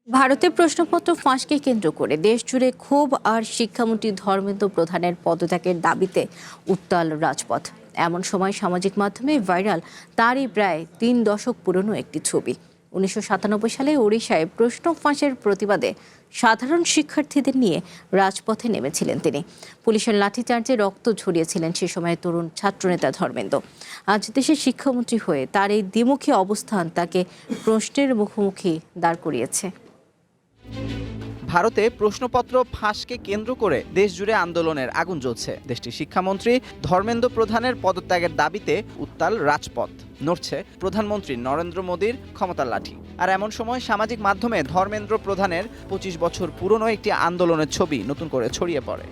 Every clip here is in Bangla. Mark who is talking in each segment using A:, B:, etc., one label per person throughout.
A: ভারতে প্রশ্নপত্র ফাঁসকে কেন্দ্র করে দেশজুড়ে ক্ষোভ আর শিক্ষামন্ত্রী ধর্মেন্দ্র প্রধানের পদত্যাগের দাবিতে উত্তাল রাজপথ। এমন সময় সামাজিক মাধ্যমে ভাইরাল তারই প্রায় ৩ দশক পুরনো একটি ছবি। ১৯৯৭ সালে ওড়িশায় প্রশ্ন ফাঁসের প্রতিবাদে সাধারণ শিক্ষার্থীদের নিয়ে রাজপথে নেমেছিলেন তিনি। পুলিশের লাঠিচার্জে রক্ত ঝরিয়েছিলেন সে সময়ের তরুণ ছাত্রনেতা ধর্মেন্দ্র। আজ দেশের শিক্ষামন্ত্রী হয়ে তার এই দ্বিমুখী অবস্থান তাকে প্রশ্নের মুখোমুখি দাঁড় করিয়েছে।
B: ভারতে প্রশ্নপত্র ফাঁসকে কেন্দ্র করে দেশজুড়ে আন্দোলনের আগুন জ্বলছে। দেশটির শিক্ষামন্ত্রী ধর্মেন্দ্র প্রধানের পদত্যাগের দাবিতে উত্তাল রাজপথ। নড়ছে প্রধানমন্ত্রী নরেন্দ্র মোদীর ক্ষমতার লাঠি। আর এমন সময় সামাজিক মাধ্যমে ধর্মেন্দ্র প্রধানের ২৫ বছর পুরনো একটি আন্দোলনের ছবি নতুন করে ছড়িয়ে পড়ে।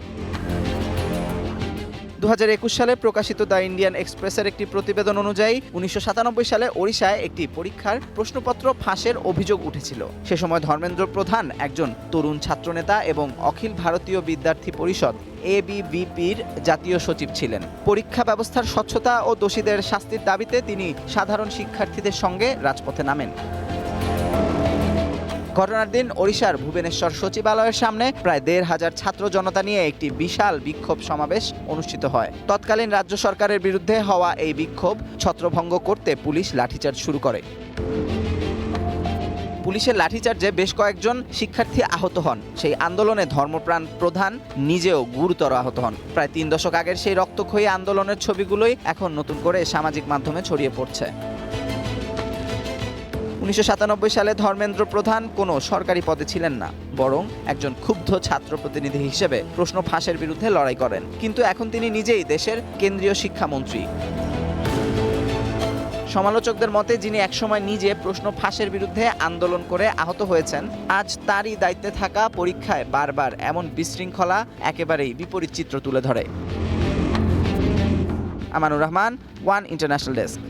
B: ২০২১ সালে প্রকাশিত দ্য ইন্ডিয়ান এক্সপ্রেসের একটি প্রতিবেদন অনুযায়ী ১৯৯৭ সালে ওড়িশায় একটি পরীক্ষার প্রশ্নপত্র ফাঁসের অভিযোগ উঠেছিল। সে সময় ধর্মেন্দ্র প্রধান একজন তরুণ ছাত্রনেতা এবং অখিল ভারতীয় বিদ্যার্থী পরিষদ ABVPর জাতীয় সচিব ছিলেন। পরীক্ষা ব্যবস্থার স্বচ্ছতা ও দোষীদের শাস্তির দাবিতে তিনি সাধারণ শিক্ষার্থীদের সঙ্গে রাজপথে নামেন। ঘটনার দিন ওড়িশার ভুবনেশ্বর সচিবালয়ের সামনে প্রায় ১৫০০ ছাত্র জনতা নিয়ে একটি বিশাল বিক্ষোভ সমাবেশ অনুষ্ঠিত হয়। তৎকালীন রাজ্য সরকারের বিরুদ্ধে হওয়া এই বিক্ষোভ ছত্রভঙ্গ করতে পুলিশ লাঠিচার্জ শুরু করে। পুলিশের লাঠিচার্জে বেশ কয়েকজন শিক্ষার্থী আহত হন। সেই আন্দোলনে ধর্মপ্রাণ প্রধান নিজেও গুরুতর আহত হন। প্রায় ৩ দশক আগের সেই রক্তক্ষয়ী আন্দোলনের ছবিগুলোই এখন নতুন করে সামাজিক মাধ্যমে ছড়িয়ে পড়ছে। ১৯৯৭ সালে ধর্মেন্দ্র প্রধান কোনো সরকারি পদে ছিলেন না, বরং একজন ক্ষুব্ধ ছাত্র প্রতিনিধি হিসেবে প্রশ্ন ফাঁসের বিরুদ্ধে লড়াই করেন। কিন্তু এখন তিনি নিজেই দেশের কেন্দ্রীয় শিক্ষামন্ত্রী। সমালোচকদের মতে যিনি একসময় নিজে প্রশ্ন ফাঁসের বিরুদ্ধে আন্দোলন করে আহত হয়েছেন, আজ তারই দায়িত্বে থাকা পরীক্ষায় বারবার এমন বিশৃঙ্খলা একেবারেই বিপরীত চিত্র তুলে ধরে। Amanur Rahman, one international desk.